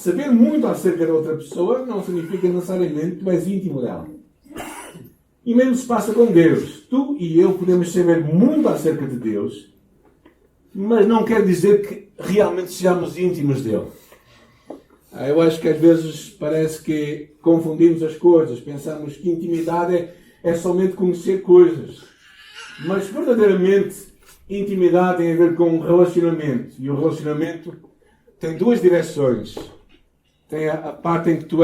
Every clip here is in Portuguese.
saber muito acerca da outra pessoa não significa necessariamente que tu és íntimo dela. E mesmo se passa com Deus. Tu e eu podemos saber muito acerca de Deus, mas não quer dizer que realmente sejamos íntimos dele. Eu acho que às vezes parece que confundimos as coisas. Pensamos que intimidade é somente conhecer coisas. Mas verdadeiramente intimidade tem a ver com relacionamento. E o relacionamento tem duas direções. Tem a parte em que tu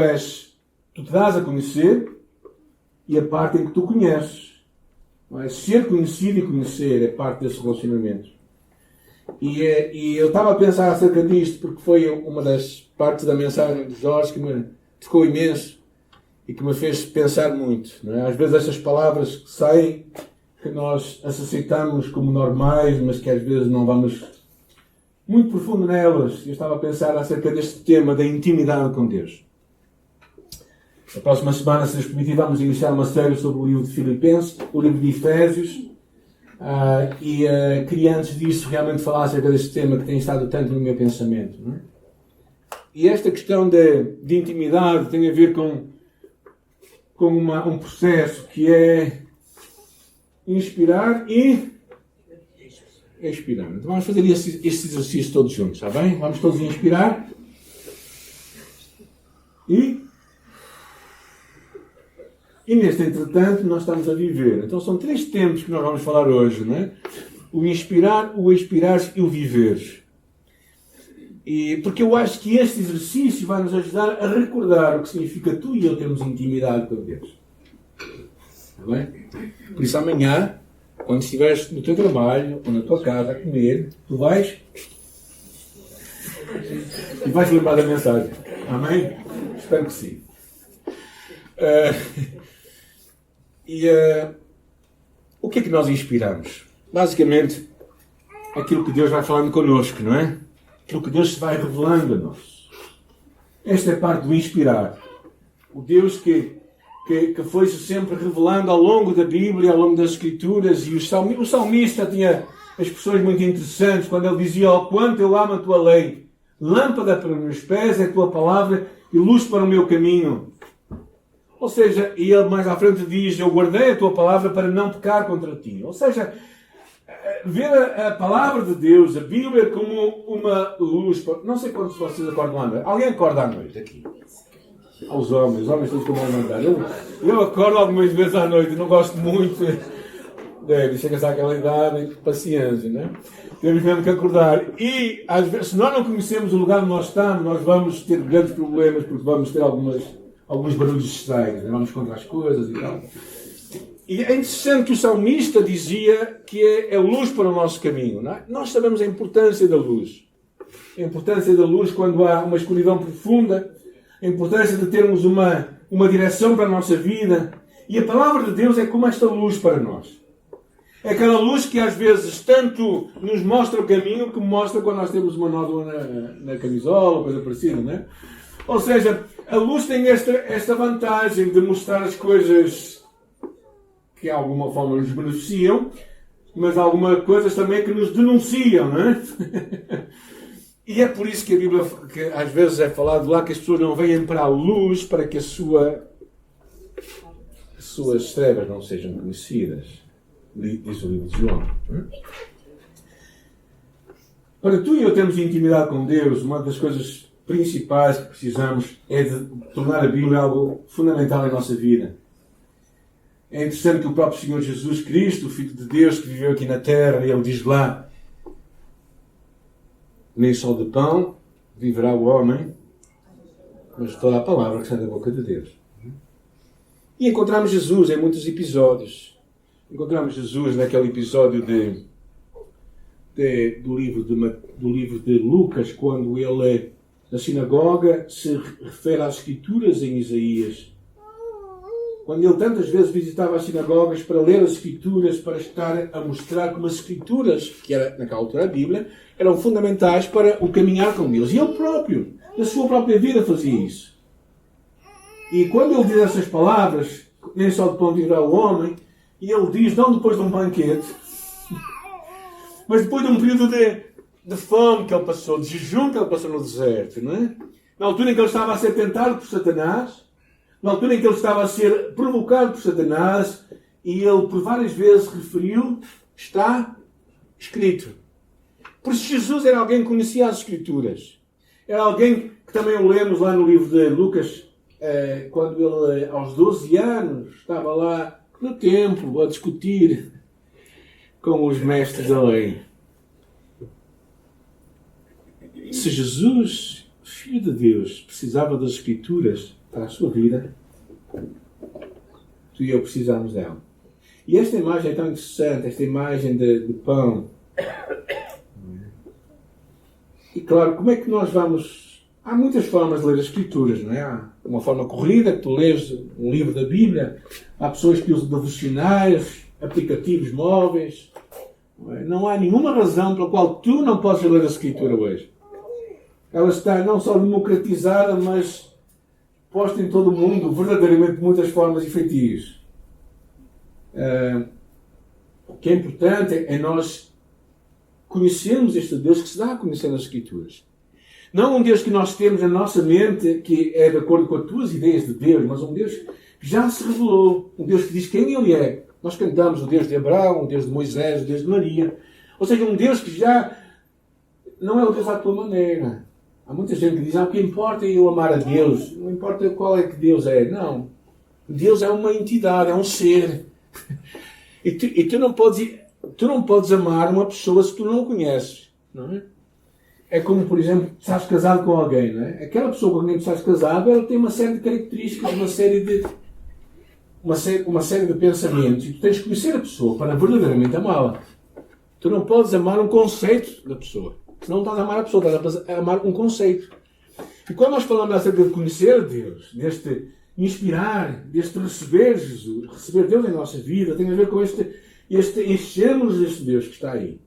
te dás a conhecer e a parte em que tu conheces. Mas ser conhecido e conhecer é parte desse relacionamento. E eu estava a pensar acerca disto porque foi uma das partes da mensagem de Jorge que me tocou imenso e que me fez pensar muito. Não é? Às vezes estas palavras que saem, que nós as aceitamos como normais, mas que às vezes não vamos muito profundo nelas. Eu estava a pensar acerca deste tema da intimidade com Deus. Na próxima semana, se nos permitir, vamos iniciar uma série sobre o livro de Filipenses, o livro de Efésios. Queria antes disso realmente falar acerca deste tema que tem estado tanto no meu pensamento. Não é? E esta questão de intimidade tem a ver com um processo que é inspirar e expirar. Então vamos fazer este exercício todos juntos, está bem? Vamos todos inspirar e neste entretanto nós estamos a viver. Então são 3 tempos que nós vamos falar hoje, não é? O inspirar, o expirar e o viver. Porque eu acho que este exercício vai nos ajudar a recordar o que significa tu e eu termos intimidade com Deus. Está bem? Por isso amanhã, quando estiveres no teu trabalho ou na tua casa a comer, tu vais e vais lembrar da mensagem. Amém? Espero que sim. O que é que nós inspiramos? Basicamente, aquilo que Deus vai falando connosco, não é? Aquilo que Deus se vai revelando a nós. Esta é a parte do inspirar. O Deus que foi-se sempre revelando ao longo da Bíblia, ao longo das Escrituras. E o salmista tinha expressões muito interessantes quando ele dizia: "Oh, quanto eu amo a tua lei, lâmpada para os meus pés é a tua palavra e luz para o meu caminho." Ou seja, e ele mais à frente diz: "Eu guardei a tua palavra para não pecar contra ti." Ou seja, ver a palavra de Deus, a Bíblia, como uma luz. Não sei quantos de vocês acordam à noite. Alguém acorda à noite aqui? Aos homens todos como vão mandar. Eu acordo algumas vezes à noite, não gosto muito. Chega-se àquela idade, paciência, não é? Temos mesmo que acordar. E, às vezes, se nós não conhecemos o lugar onde nós estamos, nós vamos ter grandes problemas, porque vamos ter alguns barulhos estranhos, né? Vamos contra as coisas e tal. E é interessante que o salmista dizia que é luz para o nosso caminho. Não é? Nós sabemos a importância da luz. A importância da luz quando há uma escuridão profunda. A importância de termos uma direção para a nossa vida. E a palavra de Deus é como esta luz para nós. É aquela luz que às vezes tanto nos mostra o caminho como mostra quando nós temos uma nódoa na camisola, coisa parecida, não é? Ou seja, a luz tem esta vantagem de mostrar as coisas que de alguma forma nos beneficiam, mas algumas coisas também que nos denunciam, não é? E é por isso que a Bíblia, que às vezes é falado lá, que as pessoas não venham para a luz para que as suas trevas não sejam conhecidas. Diz o livro de João. Para tu e eu termos intimidade com Deus, uma das coisas principais que precisamos é de tornar a Bíblia algo fundamental em nossa vida. É interessante que o próprio Senhor Jesus Cristo, o Filho de Deus que viveu aqui na terra, ele diz lá: "Nem só de pão viverá o homem, mas de toda a palavra que sai da boca de Deus." E encontramos Jesus em muitos episódios. Encontramos Jesus naquele episódio do livro de Lucas, quando ele, na sinagoga, se refere às Escrituras em Isaías. Quando ele tantas vezes visitava as sinagogas para ler as Escrituras, para estar a mostrar como as Escrituras, que era naquela altura a Bíblia, eram fundamentais para o caminhar com Deus. E ele próprio, na sua própria vida, fazia isso. E quando ele diz essas palavras, nem só de pão viverá o homem, e ele diz, não depois de um banquete, mas depois de um período de fome que ele passou, de jejum que ele passou no deserto, não é? na altura em que ele estava a ser tentado por Satanás, na altura em que ele estava a ser provocado por Satanás, e ele por várias vezes referiu, está escrito. Por isso Jesus era alguém que conhecia as Escrituras. Era alguém que também o lemos lá no livro de Lucas, quando ele, aos 12 anos, estava lá no templo a discutir com os mestres da lei. Se Jesus, Filho de Deus, precisava das Escrituras para a sua vida, tu e eu precisamos dela. E esta imagem é tão interessante, esta imagem de pão. E claro, como é que nós vamos... Há muitas formas de ler as Escrituras, não é? Há uma forma corrida, que tu lês um livro da Bíblia. Há pessoas que usam devocionais, aplicativos móveis. Não há nenhuma razão pela qual tu não podes ler a Escritura hoje. Ela está não só democratizada, mas posta em todo o mundo, verdadeiramente, de muitas formas e feitios. O que é importante é nós conhecermos este Deus que se dá a conhecer nas Escrituras. Não um Deus que nós temos na nossa mente, que é de acordo com as tuas ideias de Deus, mas um Deus que já se revelou. Um Deus que diz quem Ele é. Nós cantamos o Deus de Abraão, o Deus de Moisés, o Deus de Maria. Ou seja, um Deus que já não é o Deus à tua maneira. Há muita gente que diz, o que importa é eu amar a Deus. Não importa qual é que Deus é. Não. Deus é uma entidade, é um ser. E tu não podes amar uma pessoa se tu não conheces. Não é? É como, por exemplo, estás casado com alguém. Não é? Aquela pessoa com quem tu estás casado, ela tem uma série de características, uma série de pensamentos. E tu tens que conhecer a pessoa para verdadeiramente amá-la. Tu não podes amar um conceito da pessoa. Senão não estás a amar a pessoa, estás a amar um conceito. E quando nós falamos acerca de conhecer Deus, deste inspirar, deste receber Jesus, receber Deus em nossa vida, tem a ver com este enchermos deste Deus que está aí.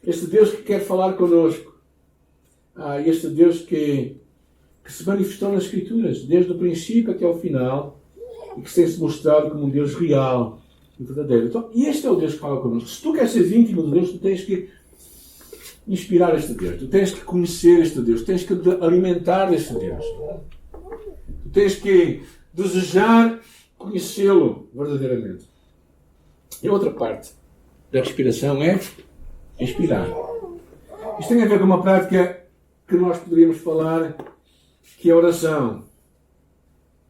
Este Deus que quer falar connosco. Este Deus que se manifestou nas Escrituras, desde o princípio até ao final, e que tem-se mostrado como um Deus real e verdadeiro. Então, e este é o Deus que fala connosco. Se tu queres ser íntimo de Deus, tu tens que inspirar este Deus. Tu tens que conhecer este Deus. Tu tens que alimentar este Deus. Tu tens que desejar conhecê-lo verdadeiramente. E a outra parte da respiração é inspirar. Isto tem a ver com uma prática que nós poderíamos falar, que é a oração.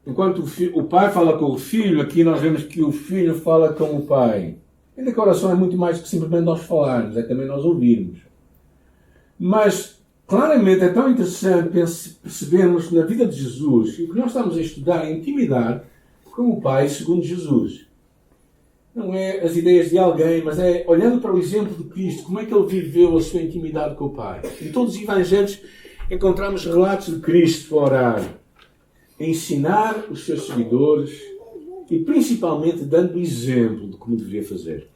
Enquanto o pai fala com o filho, aqui nós vemos que o filho fala com o pai. Ainda que a oração é muito mais do que simplesmente nós falarmos, é também nós ouvirmos. Mas, claramente, é tão interessante percebermos na vida de Jesus, e o que nós estamos a estudar é intimidade com o Pai segundo Jesus. Não é as ideias de alguém, mas é olhando para o exemplo de Cristo, como é que ele viveu a sua intimidade com o Pai. Em todos os evangelhos encontramos relatos de Cristo a orar, a ensinar os seus seguidores e principalmente dando exemplo de como deveria fazer.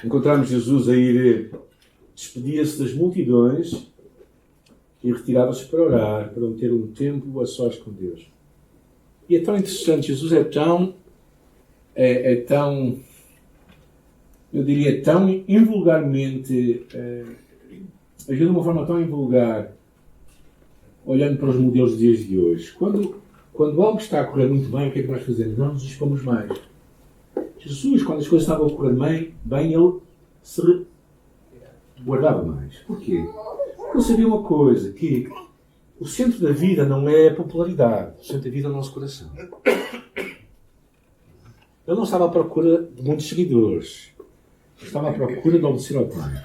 Encontramos Jesus a ir, despedia-se das multidões e retirava-se para orar, para ter um tempo a sós com Deus. E é tão interessante, Jesus é tão, eu diria, tão invulgarmente, agiu de uma forma tão invulgar, olhando para os modelos dos dias de hoje. Quando algo está a correr muito bem, o que é que nós fazemos? Nós nos expomos mais. Jesus, quando as coisas estavam a correr bem, ele se guardava mais. Porquê? Porque ele sabia uma coisa, que o centro da vida não é a popularidade, o centro da vida é o nosso coração. Ele não estava à procura de muitos seguidores. Ele estava à procura de obedecer ao Pai.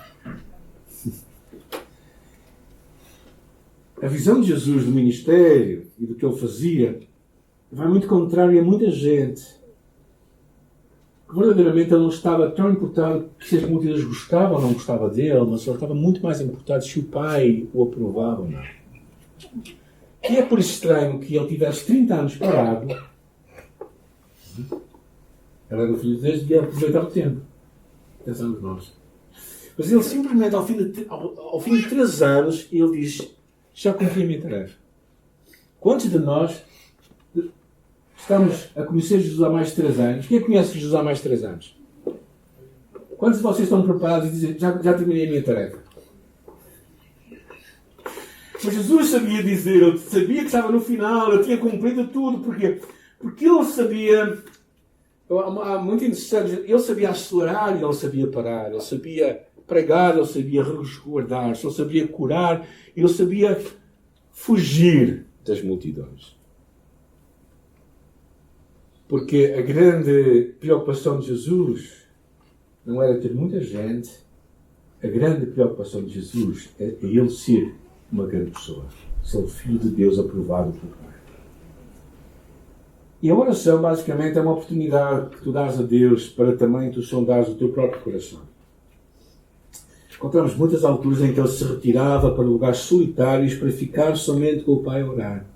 A visão de Jesus do ministério e do que ele fazia vai muito contrário a muita gente. Verdadeiramente ele não estava tão importado se as multidões gostavam ou não gostavam dele, mas ele estava muito mais importado se o Pai o aprovava ou não. E é por isso estranho que ele tivesse 30 anos parado. Ele era o filho de Deus e devia aproveitar o tempo. Pensamos nós. Mas ele simplesmente, ao fim de 3 anos, ele diz: já cumpri a minha tarefa. Quantos de nós estamos a conhecer Jesus há mais de 3 anos? Quem conhece Jesus há mais de 3 anos? Quantos de vocês estão preparados e dizem: já terminei a minha tarefa? Mas Jesus sabia dizer, ele sabia que estava no final, ele tinha cumprido tudo. Porquê? Porque ele sabia, muito interessante, ele sabia acelerar e ele sabia parar, ele sabia pregar, ele sabia resguardar-se, ele sabia curar, ele sabia fugir das multidões. Porque a grande preocupação de Jesus não era ter muita gente, a grande preocupação de Jesus é ele ser uma grande pessoa, ser o Filho de Deus aprovado pelo Pai. E a oração, basicamente, é uma oportunidade que tu dás a Deus para também tu sondares o teu próprio coração. Encontramos muitas alturas em que ele se retirava para lugares solitários para ficar somente com o Pai a orar.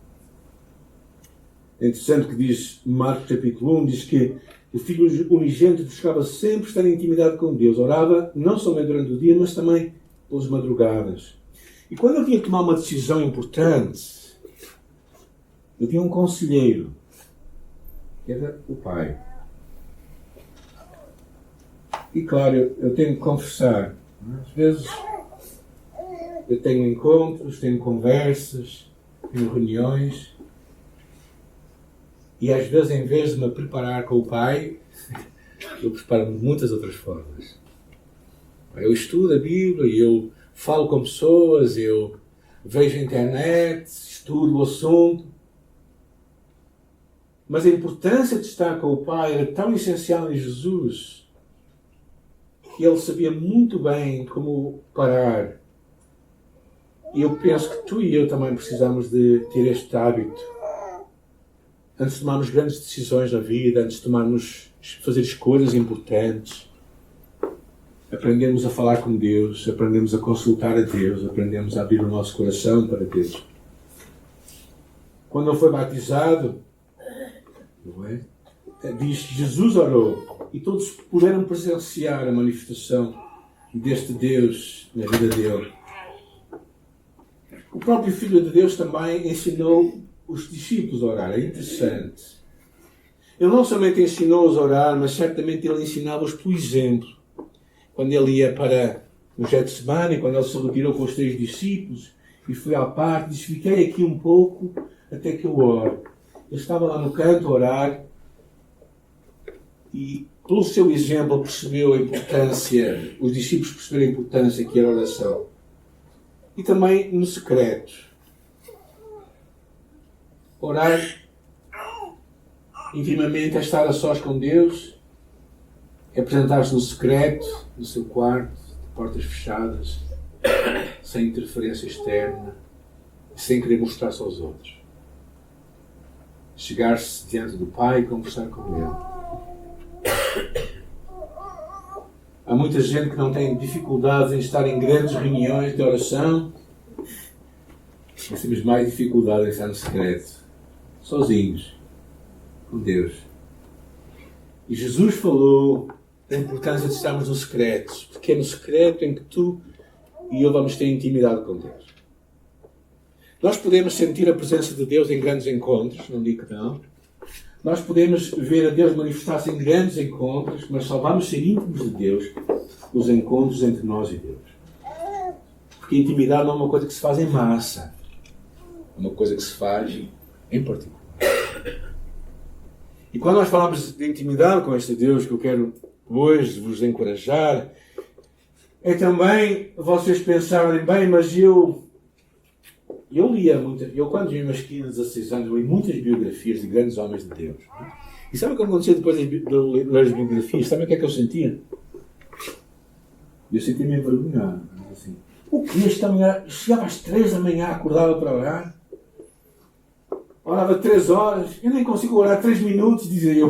É interessante que diz, Marcos capítulo 1, diz que o Filho unigênito buscava sempre estar em intimidade com Deus. Orava não somente durante o dia, mas também pelas madrugadas. E quando ele tinha que tomar uma decisão importante, ele tinha um conselheiro, que era o Pai. E claro, eu tenho que confessar, às vezes eu tenho encontros, tenho conversas, tenho reuniões, e às vezes, em vez de me preparar com o Pai, eu preparo-me de muitas outras formas. Eu estudo a Bíblia, eu falo com pessoas, eu vejo a internet, estudo o assunto. Mas a importância de estar com o Pai era tão essencial em Jesus que ele sabia muito bem como parar. E eu penso que tu e eu também precisamos de ter este hábito. Antes de tomarmos grandes decisões na vida, antes de fazer escolhas importantes, aprendemos a falar com Deus, aprendemos a consultar a Deus, aprendemos a abrir o nosso coração para Deus. Quando ele foi batizado, não é? Diz que Jesus orou e todos puderam presenciar a manifestação deste Deus na vida dele. O próprio Filho de Deus também ensinou os discípulos a orar. É interessante. Ele não somente ensinou-os a orar, mas certamente ele ensinava-os por exemplo. Quando ele ia para o Getsemane, quando ele se retirou com os 3 discípulos e foi à parte, disse: fiquei aqui um pouco até que eu ore. Ele estava lá no canto a orar e, pelo seu exemplo, percebeu a importância, os discípulos perceberam a importância que era a oração. E também no secreto. Orar intimamente é estar a sós com Deus, é apresentar-se no secreto, no seu quarto, de portas fechadas, sem interferência externa, sem querer mostrar-se aos outros. Chegar-se diante do Pai e conversar com Ele. Há muita gente que não tem dificuldades em estar em grandes reuniões de oração. Nós temos mais dificuldade em estar no secreto, sozinhos, com Deus. E Jesus falou da importância de estarmos no secreto, porque é no secreto em que tu e eu vamos ter intimidade com Deus. Nós podemos sentir a presença de Deus em grandes encontros, não digo que não. Nós podemos ver a Deus manifestar-se em grandes encontros, mas só vamos ser íntimos de Deus nos encontros entre nós e Deus. Porque a intimidade não é uma coisa que se faz em massa. É uma coisa que se faz em particular. E quando nós falamos de intimidade com este Deus, que eu quero hoje vos encorajar, é também vocês pensarem bem, mas eu lia muito, eu quando tinha meus 15, 16 anos, li muitas biografias de grandes homens de Deus. E sabe o que aconteceu depois de ler as biografias? Sabe o que é que eu sentia? Eu sentia-me envergonhado. Assim, o que esta manhã? Chegava às 3 da manhã, acordava para orar. Orava 3 horas. Eu nem consigo orar 3 minutos, dizia eu.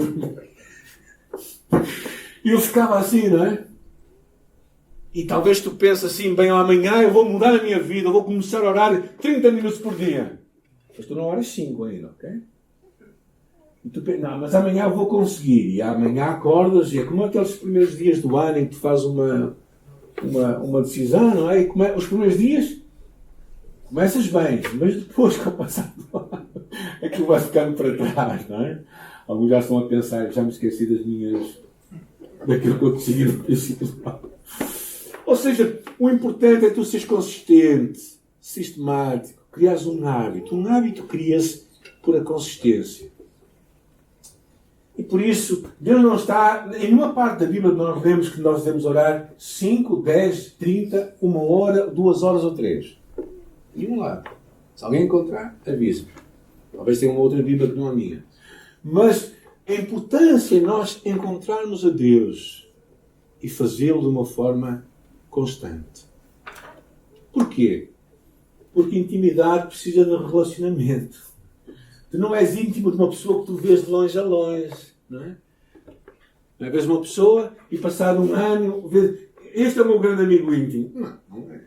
E eu ficava assim, não é? E talvez tu penses assim, bem, amanhã eu vou mudar a minha vida, eu vou começar a orar 30 minutos por dia. Mas tu não oras 5 ainda, ok? E tu pensas, não, mas amanhã eu vou conseguir. E amanhã acordas, e é como aqueles primeiros dias do ano em que tu fazes uma decisão, não é? E os primeiros dias começas bem, mas depois, com o passar do ano, aquilo vai ficando para trás, não é? Alguns já estão a pensar, já me esqueci daquilo que eu decidi no princípio do ano. Ou seja, o importante é tu seres consistente, sistemático. criares um hábito. Um hábito cria-se por a consistência. E por isso, Deus não está... Em nenhuma parte da Bíblia nós lemos que nós devemos orar 5, 10, 30, 1 hora, 2 horas ou 3. Nenhum lado. Se alguém encontrar, avisa-me. Talvez tenha uma outra Bíblia que não a minha. Mas a importância é nós encontrarmos a Deus e fazê-lo de uma forma constante. Porquê? Porque intimidade precisa de relacionamento. Tu não és íntimo de uma pessoa que tu vês de longe a longe. Não é? Não é? Vês uma pessoa e passado um ano, vês, este é o meu grande amigo íntimo. Não, não é.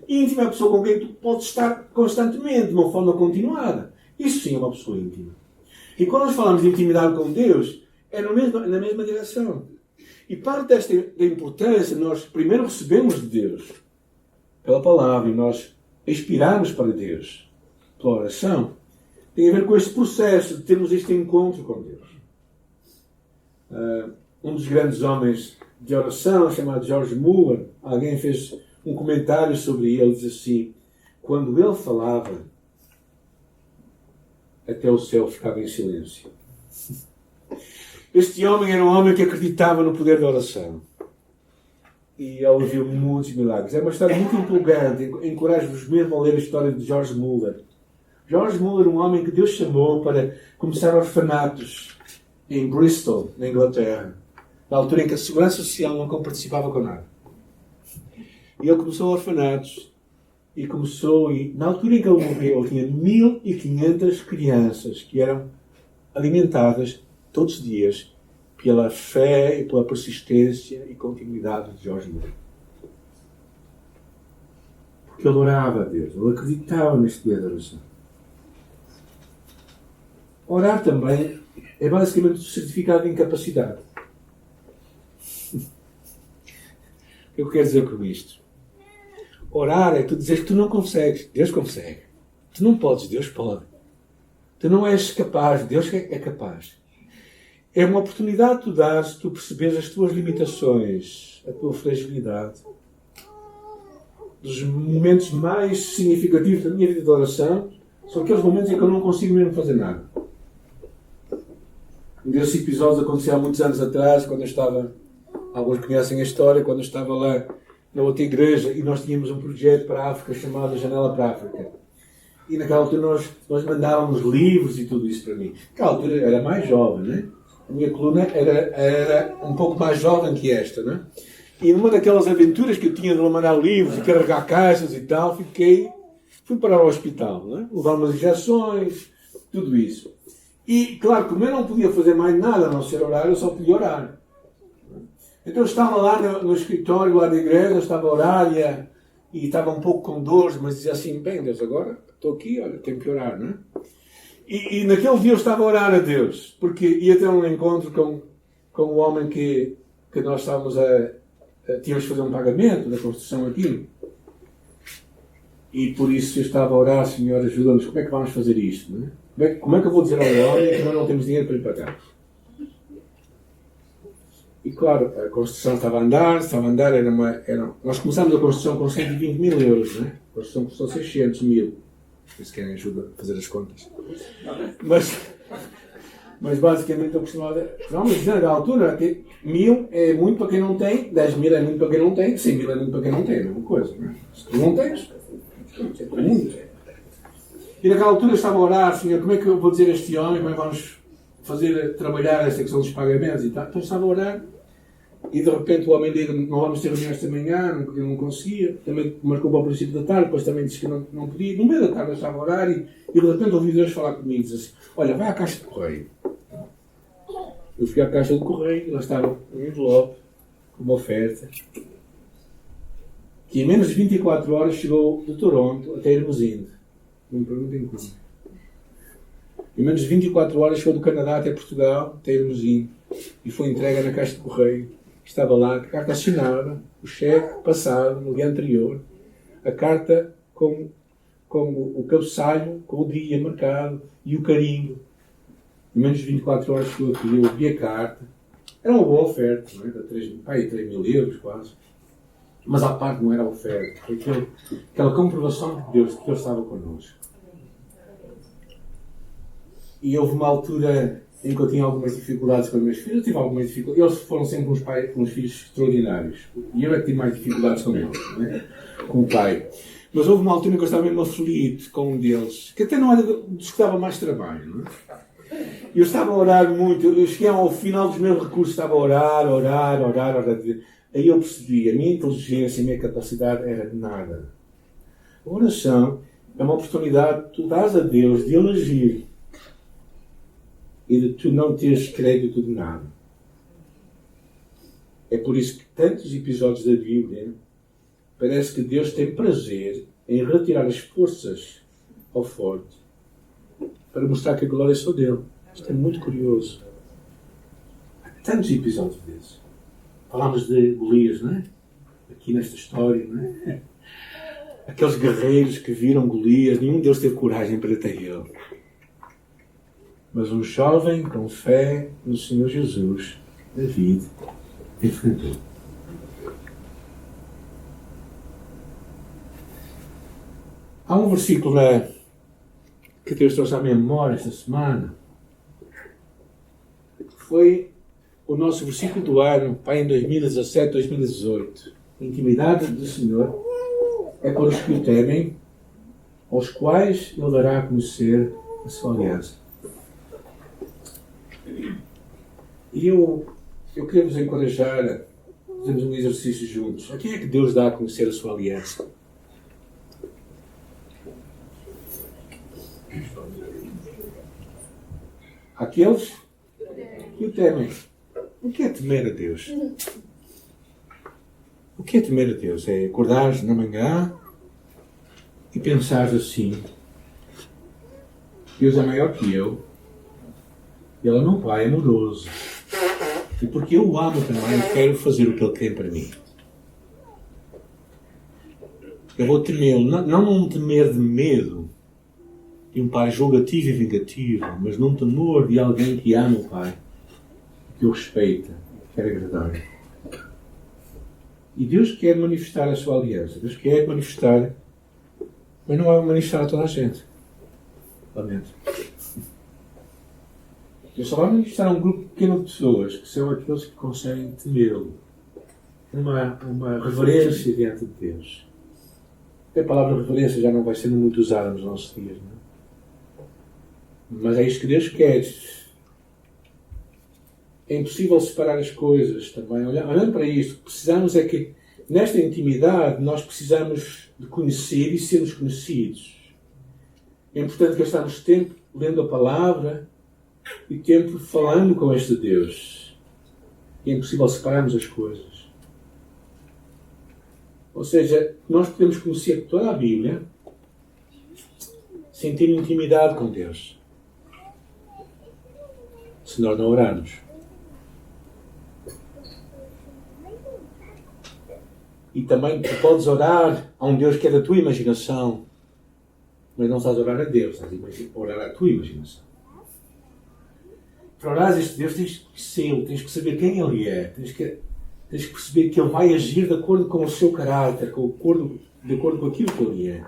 Íntimo é a pessoa com quem tu podes estar constantemente, de uma forma continuada. Isso sim é uma pessoa íntima. E quando nós falamos de intimidade com Deus, é na mesma direção. E parte desta da importância, nós primeiro recebemos de Deus, pela palavra, e nós expiramos para Deus, pela oração, tem a ver com este processo de termos este encontro com Deus. Um dos grandes homens de oração, chamado George Muller, alguém fez um comentário sobre ele, diz assim: quando ele falava, até o céu ficava em silêncio. Este homem era um homem que acreditava no poder da oração. E ele viu muitos milagres. É uma história muito empolgante. Encorajo-vos mesmo a ler a história de George Muller. George Muller, um homem que Deus chamou para começar orfanatos em Bristol, na Inglaterra. Na altura em que a Segurança Social não participava com nada. E ele começou orfanatos. E na altura em que ele morreu, ele tinha 1500 crianças que eram alimentadas todos os dias pela fé e pela persistência e continuidade de George Muller. Porque ele orava a Deus, ele acreditava neste poder da oração. Orar também é basicamente o certificado de incapacidade. O que eu quero dizer com isto? Orar é tu dizeres que tu não consegues, Deus consegue. Tu não podes, Deus pode. Tu não és capaz, Deus é capaz. É uma oportunidade que tu dás, tu perceberes as tuas limitações, a tua fragilidade. Dos momentos mais significativos da minha vida de oração são aqueles momentos em que eu não consigo mesmo fazer nada. Um desses episódios aconteceu há muitos anos atrás, quando eu estava, alguns conhecem a história, quando eu estava lá na outra igreja e nós tínhamos um projeto para a África chamado Janela para a África. E naquela altura nós mandávamos livros e tudo isso para mim. Naquela altura eu era mais jovem, né? A minha coluna era um pouco mais jovem que esta, né? E numa daquelas aventuras que eu tinha de mandar livros e carregar caixas e tal, fui para o hospital, né? Levar umas injeções, tudo isso. E, claro, como eu não podia fazer mais nada a não ser orar, eu só podia orar. Então eu estava lá no escritório lá da igreja, eu estava a orar e estava um pouco com dores, mas dizia assim: bem, Deus, agora estou aqui, olha, tenho que orar, não é? E naquele dia eu estava a orar a Deus, porque ia ter um encontro com o homem que nós tínhamos de fazer um pagamento da construção aqui. E por isso eu estava a orar: Senhor, ajuda-nos, como é que vamos fazer isto? Não é? Como é que eu vou dizer ao homem que nós não temos dinheiro para lhe pagar? E claro, a construção estava a andar, nós começámos a construção com 120 mil euros, né? A construção custou 600 mil. Se querem ajuda a fazer as contas. Mas basicamente eu costumava... Não, mas na altura, 1000 é muito para quem não tem, 10 mil é muito para quem não tem, 100 mil é muito para quem não tem, é a mesma coisa, não é? Se tu não tens, é para muito. E naquela altura eu estava a orar: Senhor, como é que eu vou dizer a este homem, como é que vamos trabalhar esta questão dos pagamentos e tal? Então eu estava a orar. E de repente o homem liga-me: não vamos ter reunião esta manhã, eu não conseguia. Também marcou para o princípio da tarde, depois também disse que não podia. No meio da tarde eu estava a orar e de repente ouvi Deus falar comigo e diz assim: olha, vai à caixa de correio. Eu fui à caixa de correio e lá estava um envelope, uma oferta, que em menos de 24 horas chegou de Toronto até Hermesinde. Não me perguntem como. Em menos de 24 horas chegou do Canadá até Portugal, até Hermesinde, e foi entregue na caixa de correio. Estava lá a carta assinada, o cheque passado no dia anterior, a carta com o cabeçalho, com o dia marcado e o carimbo. Em menos de 24 horas chegou aqui, eu vi a carta. Era uma boa oferta, não é? De 3 mil euros quase. Mas à parte não era a oferta. Foi aquela comprovação de Deus, que Deus estava connosco. E houve uma altura em que eu tinha algumas dificuldades com os meus filhos. Eu tive algumas dificuldades. Eles foram sempre uns filhos extraordinários. E eu é que tive mais dificuldades com eles, não é? Com o pai. Mas houve uma altura em que eu estava mesmo aflito com um deles, que até não era dos que dava mais trabalho, não é? Eu estava a orar muito. Eu cheguei ao final dos meus recursos, estava a orar. Aí eu percebi, a minha inteligência, a minha capacidade era de nada. A oração é uma oportunidade que tu dás a Deus de Ele agir e de tu não teres crédito de nada. É por isso que tantos episódios da Bíblia parece que Deus tem prazer em retirar as forças ao forte para mostrar que a glória é só dele. Isto é muito curioso. Há tantos episódios desses. Falámos de Golias, não é? Aqui nesta história, não é? Aqueles guerreiros que viram Golias, nenhum deles teve coragem para ter ele. Mas um jovem com fé no Senhor Jesus, David, enfrentou. Há um versículo que Deus trouxe à minha memória esta semana. Foi o nosso versículo do ano, pai, em 2017, 2018. A intimidade do Senhor é para os que o temem, aos quais Ele dará a conhecer a sua aliança. E eu queria vos encorajar a fazermos um exercício juntos. A quem é que Deus dá a conhecer a sua aliança? Aqueles que o temem. O que é temer a Deus? O que é temer a Deus? É acordares na manhã e pensares assim: Deus é maior que eu, Ele é meu Pai amoroso, e porque eu o amo também, quero fazer o que Ele quer para mim. Eu vou temê-lo, não num temer de medo de um pai julgativo e vingativo, mas num temor de alguém que ama o Pai, que o respeita, que quer agradar. E Deus quer manifestar a sua aliança. Deus quer manifestar, mas não vai manifestar a toda a gente. Lamento. Deus só vai manifestar a um grupo pequeno de pessoas, que são aqueles que conseguem temê-lo. Uma reverência diante de Deus. A palavra reverência já não vai sendo muito usada nos nossos dias, não é? Mas é isto que Deus quer. É impossível separar as coisas também. Olhando para isto, o que precisamos é que, nesta intimidade, nós precisamos de conhecer e sermos conhecidos. É importante gastarmos tempo lendo a palavra e tempo falando com este Deus. É impossível separarmos as coisas. Ou seja, nós podemos conhecer toda a Bíblia sem ter intimidade com Deus, se nós não orarmos. E também tu podes orar a um Deus que é da tua imaginação, mas não estás a orar a Deus, estás a orar à tua imaginação. Para orar a este Deus tens que conhecê-lo, tens que saber quem Ele é, tens que perceber que Ele vai agir de acordo com o seu caráter, de acordo com aquilo que Ele é.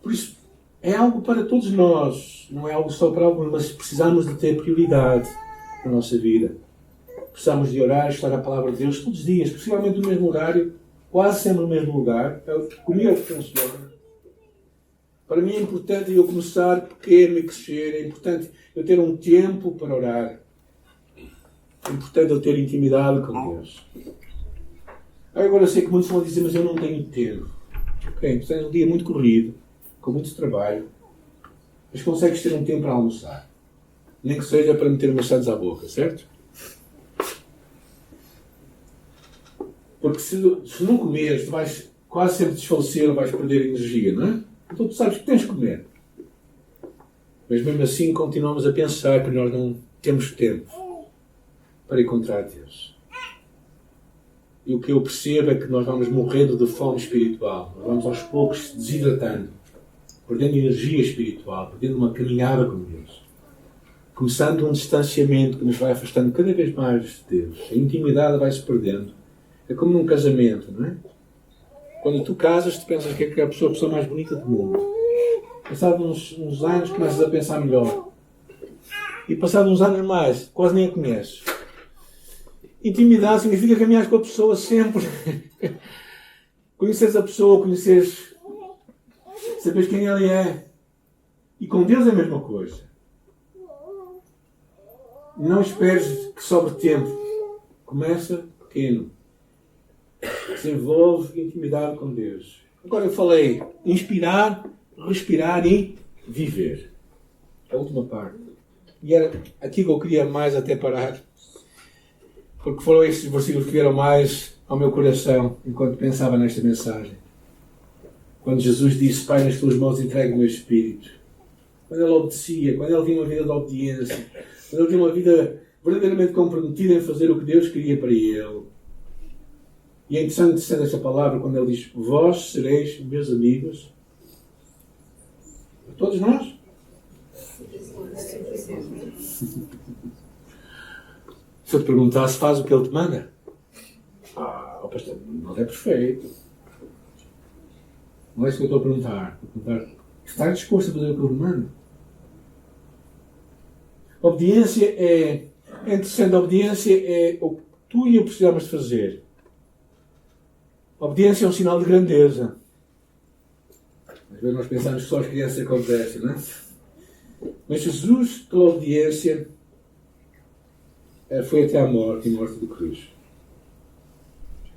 Por isso, é algo para todos nós, não é algo só para alguns, mas precisamos de ter prioridade na nossa vida. Precisamos de orar, estudar a palavra de Deus todos os dias, possivelmente no mesmo horário, quase sempre no mesmo lugar. Comigo é que funciona. Para mim é importante eu começar pequeno e crescer, é importante eu ter um tempo para orar. É importante eu ter intimidade com Deus. Agora eu sei que muitos vão dizer, mas eu não tenho tempo. Ok, tu tens um dia muito corrido, com muito trabalho, mas consegues ter um tempo para almoçar. Nem que seja para meter umas sandes à boca, certo? Porque se não comeres, tu vais quase sempre desfalecer, vais perder energia, não é? Então tu sabes que tens de comer. Mas mesmo assim continuamos a pensar que nós não temos tempo para encontrar Deus. E o que eu percebo é que nós vamos morrendo de fome espiritual. Nós vamos aos poucos desidratando, perdendo energia espiritual, perdendo uma caminhada com Deus. Começando um distanciamento que nos vai afastando cada vez mais de Deus. A intimidade vai-se perdendo. É como num casamento, não é? Quando tu casas, tu pensas que é a pessoa mais bonita do mundo. Passados uns anos, começas a pensar melhor. E passados uns anos mais, quase nem a conheces. Intimidade significa caminhar com a pessoa sempre. Conheces a pessoa, sabes quem ela é. E com Deus é a mesma coisa. Não esperes que sobre tempo. Começa pequeno. Desenvolve intimidade com Deus. Agora eu falei inspirar, respirar e viver. A última parte. E era aqui que eu queria mais até parar. Porque foram estes versículos que vieram mais ao meu coração enquanto pensava nesta mensagem. Quando Jesus disse: Pai, nas tuas mãos entrego o meu espírito. Quando ele obedecia, quando ele tinha uma vida de obediência, quando ele tinha uma vida verdadeiramente comprometida em fazer o que Deus queria para ele. E é interessante dizer esta palavra quando ele diz: Vós sereis meus amigos. Todos nós? Se eu te perguntasse, faz o que ele te manda? Pastor, não é perfeito. Não é isso que eu estou a perguntar. Está disposto a fazer o que ele manda? Obediência é interessante. A obediência é o que tu e eu precisamos de fazer. A obediência é um sinal de grandeza. Às vezes nós pensamos que só as crianças acontecem, não é? Mas Jesus, pela obediência, foi até à morte e morte de cruz.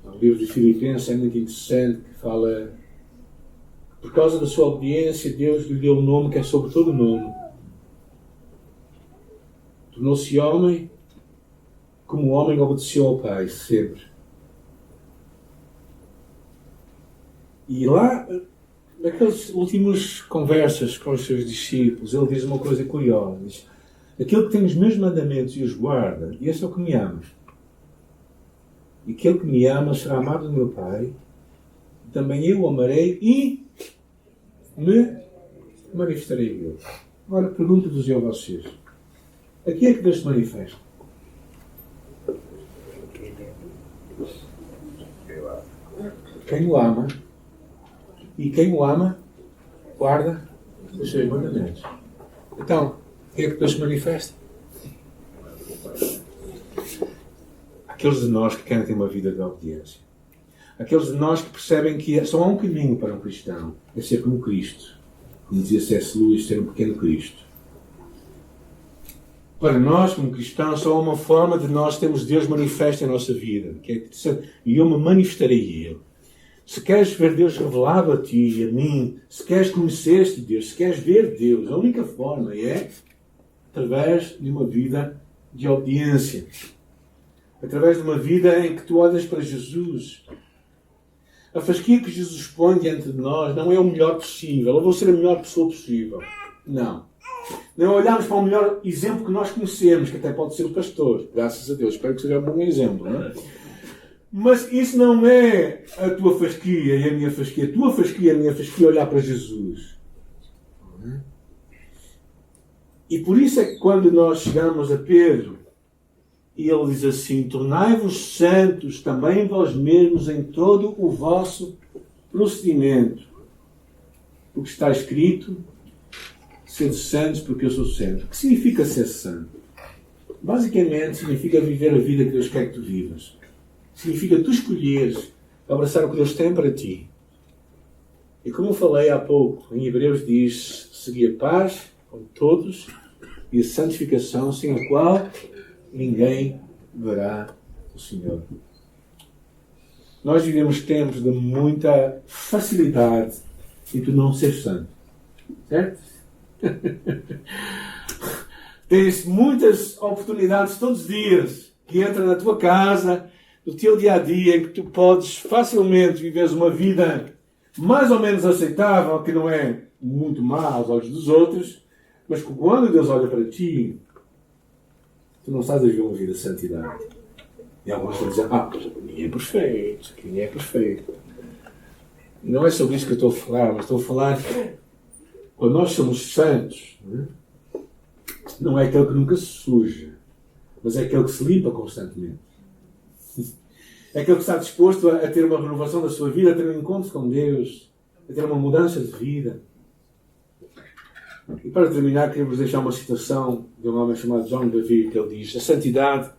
O livro de Filipenses é muito interessante, que fala que por causa da sua obediência, Deus lhe deu um nome que é sobre todo o nome. Tornou-se homem, como o homem obedeceu ao Pai, sempre. E lá, naquelas últimas conversas com os seus discípulos, ele diz uma coisa curiosa. Diz: aquele que tem os meus mandamentos e os guarda, e esse é o que me ama. E aquele que me ama será amado do meu Pai. Também eu o amarei e me manifestarei a ele. Agora, pergunto-vos eu a vocês. A quem é que Deus se manifesta? Quem o ama. E quem o ama, guarda os seus mandamentos. Então, quem é que Deus se manifesta? Aqueles de nós que querem ter uma vida de obediência. Aqueles de nós que percebem que só há um caminho para um cristão. É ser como Cristo. Como dizia C.S. Lewis, ser um pequeno Cristo. Para nós, como cristãos, só há uma forma de nós termos Deus manifesto em nossa vida. Que é, e eu me manifestarei a Ele. Se queres ver Deus revelado a ti e a mim, se queres conhecer este Deus, se queres ver Deus, a única forma é através de uma vida de obediência. Através de uma vida em que tu olhas para Jesus. A fasquia que Jesus põe diante de nós não é o melhor possível. Eu vou ser a melhor pessoa possível. Não. Não olhamos para o melhor exemplo que nós conhecemos, que até pode ser o pastor. Graças a Deus. Espero que seja um bom exemplo, não é? Mas isso não é a tua fasquia e a minha fasquia. A tua fasquia e a minha fasquia é olhar para Jesus. E por isso é que quando nós chegamos a Pedro, e ele diz assim: tornai-vos santos também vós mesmos em todo o vosso procedimento. O que está escrito: sede santos porque eu sou santo. O que significa ser santo? Basicamente significa viver a vida que Deus quer que tu vivas. Significa tu escolheres abraçar o que Deus tem para ti. E como eu falei há pouco, em Hebreus diz: segui a paz com todos e a santificação, sem a qual ninguém verá o Senhor. Nós vivemos tempos de muita facilidade em tu não ser santo. Certo? Tens muitas oportunidades todos os dias que entram na tua casa, no teu dia-a-dia, em que tu podes facilmente viveres uma vida mais ou menos aceitável, que não é muito má aos olhos dos outros, mas que quando Deus olha para ti, tu não sabes viver uma vida de santidade. E alguns vão dizer: ninguém é perfeito, ninguém é perfeito. Não é sobre isso que eu estou a falar, mas estou a falar quando nós somos santos, não é aquele que nunca se suja, mas é aquele que se limpa constantemente. É aquele que está disposto a ter uma renovação da sua vida, a ter um encontro com Deus, a ter uma mudança de vida. E para terminar, queremos deixar uma citação de um homem chamado John Bevere, que ele diz: a santidade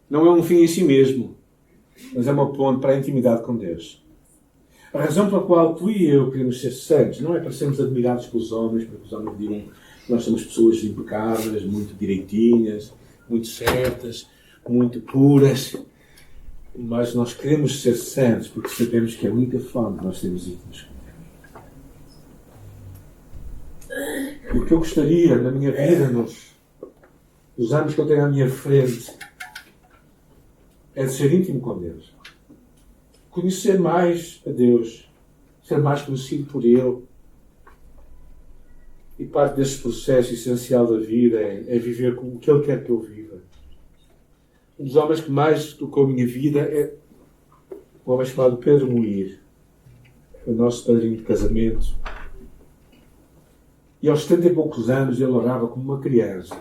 não é um fim em si mesmo, mas é uma ponte para a intimidade com Deus. A razão pela qual tu e eu queremos ser santos não é para sermos admirados pelos homens, para que os homens digam que nós somos pessoas impecáveis, muito direitinhas, muito certas, muito puras. Mas nós queremos ser santos porque sabemos que é a única forma de nós sermos íntimos com Deus. E o que eu gostaria na minha vida, nos anos que eu tenho à minha frente, é de ser íntimo com Deus. Conhecer mais a Deus. Ser mais conhecido por Ele. E parte desse processo essencial da vida é viver como o que Ele quer que eu viva. Um dos homens que mais tocou a minha vida é um homem chamado Pedro Moir. Foi o nosso padrinho de casamento. E aos 70 e poucos anos ele orava como uma criança.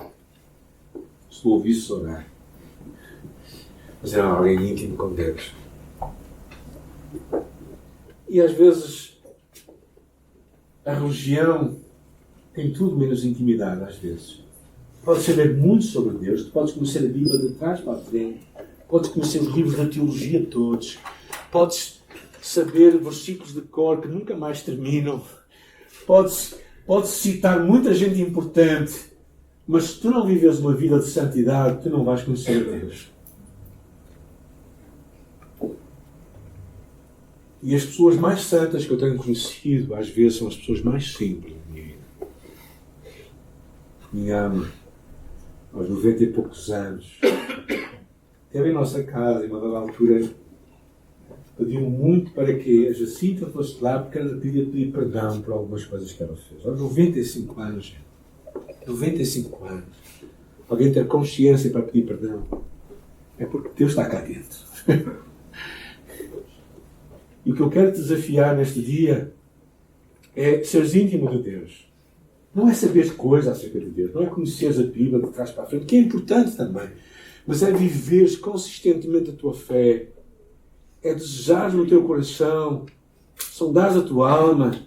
Se tu ouvisse orar. Mas era alguém íntimo com Deus. E às vezes a religião tem tudo menos intimidade, às vezes. Podes saber muito sobre Deus, tu podes conhecer a Bíblia de trás para a frente, podes conhecer os livros da teologia todos, podes saber versículos de cor que nunca mais terminam, podes citar muita gente importante, mas se tu não vives uma vida de santidade, tu não vais conhecer a Deus. E as pessoas mais santas que eu tenho conhecido, às vezes, são as pessoas mais simples da minha vida. Minha mãe, aos 90 e poucos anos, esteve em nossa casa e, a uma dada altura, pediu muito para que a Jacinta fosse lá, porque ela queria pedir perdão por algumas coisas que ela fez. Aos 95 anos, gente. 95 anos. Alguém ter consciência para pedir perdão. É porque Deus está cá dentro. E o que eu quero te desafiar neste dia é seres íntimo de Deus. Não é saber coisas acerca de Deus. Não é conheceres a Bíblia de trás para a frente, que é importante também. Mas é viveres consistentemente a tua fé. É desejar no teu coração, sondares a tua alma,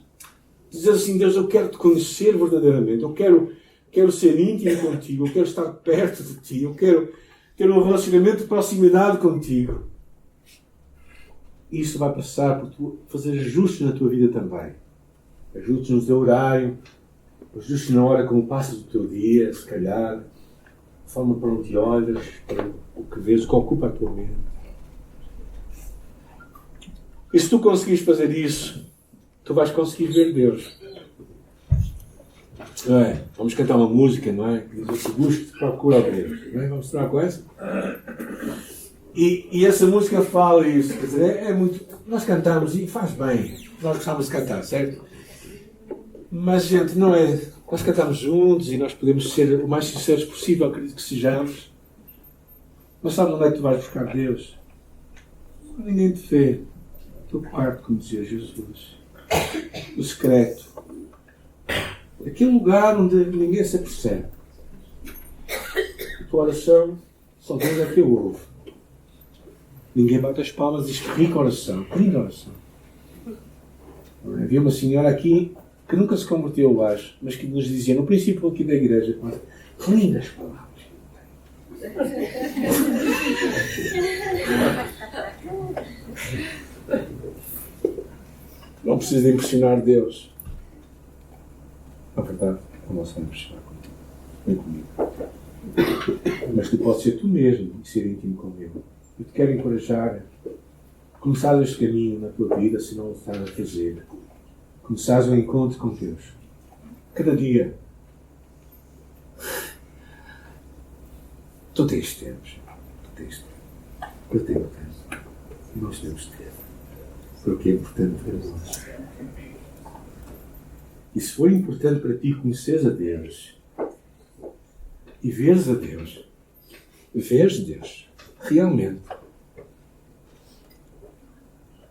dizer assim: Deus, eu quero te conhecer verdadeiramente, eu quero ser íntimo contigo, eu quero estar perto de ti, eu quero ter um relacionamento de proximidade contigo. Isso vai passar por tu fazer ajustes na tua vida também. Ajustes no teu horário, ajustes na hora como passas o teu dia, se calhar, a forma para onde olhas, para o que vês, o que ocupa a tua mente. E se tu conseguires fazer isso, tu vais conseguir ver Deus. Não é? Vamos cantar uma música, não é? Que diz: busque, procura a Deus. Não é? Vamos estar com essa? E essa música fala isso. Quer dizer, é muito... Nós cantamos e faz bem. Nós gostamos de cantar, certo? Mas, gente, não é... Nós cantamos juntos e nós podemos ser o mais sinceros possível, acredito que sejamos. Mas sabe onde é que tu vais buscar Deus? Ninguém te vê. No quarto, como dizia Jesus. No secreto. Aquele lugar onde ninguém se apercebe. A tua oração, só Deus é que eu ouvo. Ninguém bate as palmas e diz: que rica oração, que linda oração. Havia uma senhora aqui que nunca se converteu, eu acho, mas que nos dizia, no princípio aqui da igreja: que lindas palavras. Não precisa de impressionar Deus. Na verdade, eu não sei impressionar contigo, nem comigo. Mas tu podes ser tu mesmo e ser íntimo comigo. Eu te quero encorajar a começar este caminho na tua vida, se não o estás a fazer. Começares um encontro com Deus. Cada dia. Tu tens tempo. Tu tens tempo. Eu tenho tempo. E nós temos tempo. Porque é importante para nós. E se for importante para ti conheceres a Deus e veres a Deus, veres Deus realmente,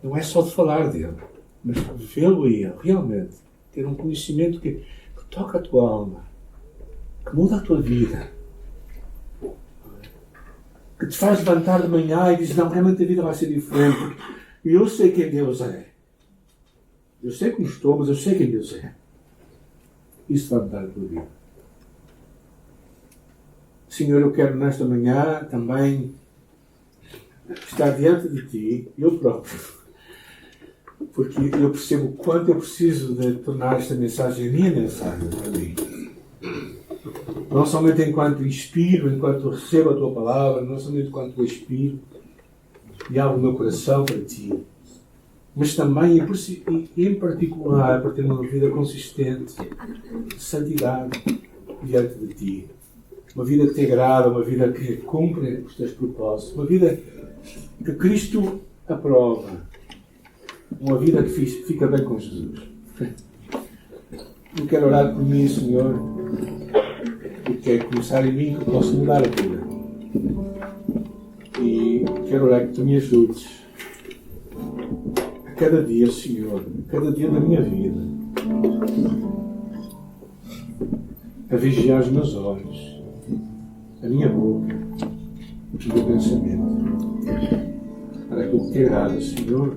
não é só de falar dele, mas vê-lo aí, realmente, ter um conhecimento que toca a tua alma, que muda a tua vida. que te faz levantar de manhã e diz, não, realmente a vida vai ser diferente. E eu sei quem Deus é. Eu sei como estou, mas eu sei quem Deus é. Isso vai mudar a tua vida. Senhor, eu quero nesta manhã também estar diante de Ti, eu próprio, porque eu percebo o quanto eu preciso de tornar esta mensagem a minha mensagem para mim. Não somente enquanto inspiro, enquanto recebo a Tua palavra, não somente enquanto inspiro e abro o meu coração para Ti, mas também, e em particular, para ter uma vida consistente de santidade diante de Ti. Uma vida que te agrada, uma vida que cumpre os Teus propósitos, uma vida que Cristo aprova, uma vida que fica bem com Jesus. Eu quero orar por mim, Senhor, porque é começar em mim que eu posso mudar a vida. E quero orar que Tu me ajudes a cada dia, Senhor, a cada dia da minha vida, a vigiar os meus olhos, a minha boca, o meu pensamento, para aquilo que te agrada, Senhor.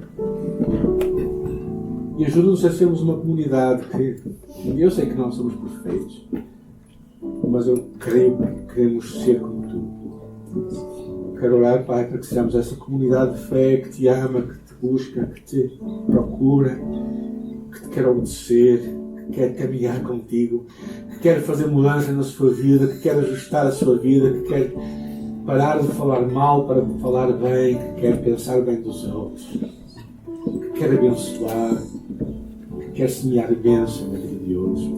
E ajuda-nos a sermos uma comunidade que, eu sei que não somos perfeitos, mas eu creio que queremos ser como Tu. Quero orar, Pai, para que sejamos essa comunidade de fé que Te ama, que Te busca, que Te procura, que Te quer obedecer, que quer caminhar contigo, que quer fazer mudança na sua vida, que quer ajustar a sua vida, que quer parar de falar mal para falar bem, que quer pensar bem dos outros, que quer abençoar, que quer semear bênção na vida de outros.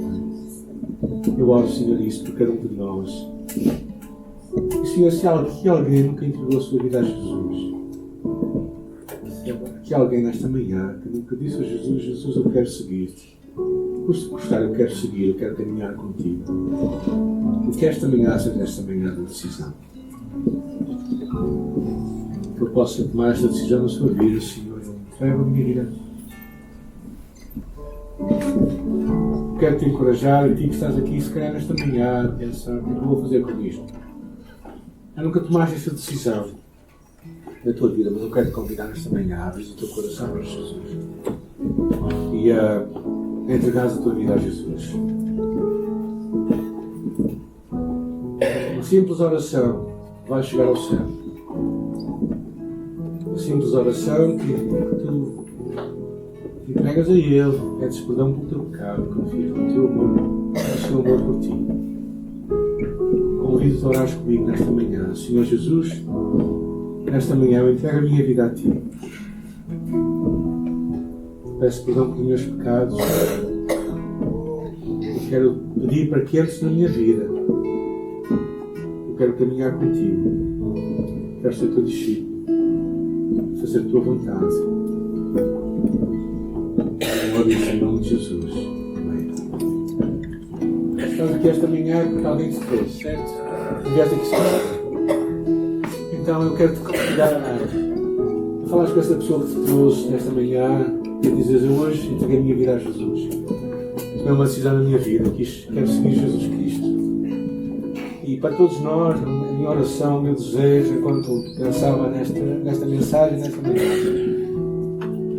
Eu oro, Senhor, isso por cada um de nós. E, Senhor, se alguém nunca entregou a sua vida a Jesus, que alguém nesta manhã que nunca disse a Jesus, Jesus, eu quero seguir-te. Gostar, eu quero seguir, eu quero caminhar contigo. E que esta manhã seja esta manhã da decisão. Que eu possa tomar esta decisão na sua vida, Senhor. Eu entrego a minha vida. Quero te encorajar e ti que estás aqui, se calhar nesta manhã, a pensar o que eu vou fazer com isto. Eu nunca tomaste esta decisão na tua vida, mas eu quero te convidar nesta manhã a abrir o teu coração para Jesus. E entregares a tua vida a Jesus. Uma simples oração vai chegar ao céu. Uma simples oração que tu entregas a Ele, pedes perdão pelo teu pecado, confias no teu amor, no seu amor por ti. Convido-te a orares comigo nesta manhã. Senhor Jesus, nesta manhã eu entrego a minha vida a Ti. Peço perdão pelos meus pecados. Eu quero pedir para que entres na minha vida. Eu quero caminhar contigo. Quero ser teu discípulo. Fazer a tua vontade. Em nome de Jesus. Amém. Estás aqui esta manhã porque alguém te trouxe, certo? Vieste aqui só. Então eu quero te convidar a falar com essa pessoa que te trouxe nesta manhã e dizer hoje entreguei a minha vida a Jesus. Tomei uma decisão na minha vida, quero seguir Jesus Cristo. E para todos nós, a minha oração, o meu desejo, enquanto pensava nesta mensagem, nesta manhã,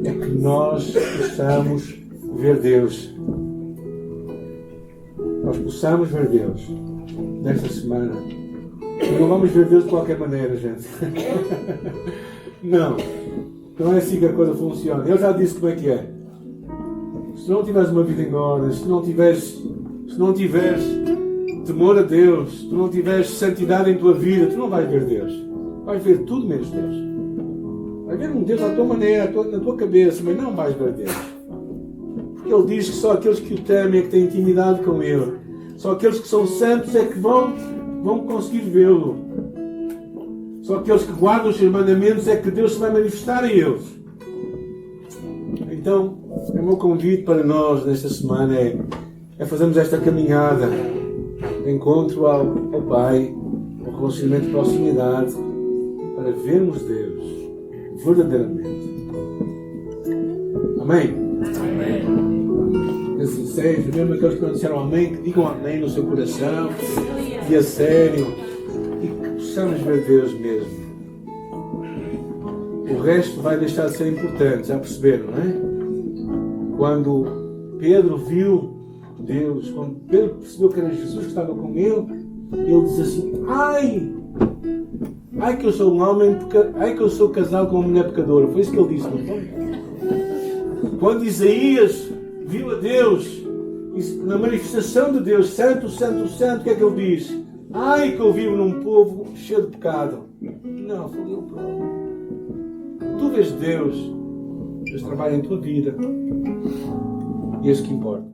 é que nós possamos ver Deus. Nós possamos ver Deus nesta semana. E não vamos ver Deus de qualquer maneira, gente. Não é assim que a coisa funciona. Eu já disse como é que é. Se não tiveres uma vida em ordem, se não tiveres temor a Deus, se tu não tiveres santidade em tua vida, tu não vais ver Deus. Vais ver tudo menos Deus. Vai ver um Deus à tua maneira, na tua cabeça, mas não vais ver Deus. Porque Ele diz que só aqueles que o temem é que têm intimidade com Ele. Só aqueles que são santos é que vão conseguir vê-lo. Só aqueles que guardam os seus mandamentos é que Deus se vai manifestar a eles. Então, o meu convite para nós nesta semana é fazermos esta caminhada de encontro ao Pai, ao relacionamento de proximidade, para vermos Deus verdadeiramente. Amém? Amém. Que assim seja, mesmo aqueles que não disseram amém, que digam amém no seu coração, e a sério, e que precisamos ver Deus mesmo. O resto vai deixar de ser importante, já perceberam, não é? Quando Pedro viu Deus, quando Pedro percebeu que era Jesus que estava com ele diz assim: ai que eu sou um homem, ai que eu sou casado com uma mulher pecadora. Foi isso que ele disse, não foi? Quando Isaías viu a Deus, na manifestação de Deus, santo, santo, santo, o que é que ele diz? Ai que eu vivo num povo cheio de pecado. Não, foi ele próprio. Tu vês Deus trabalha em tua vida. E é isso que importa.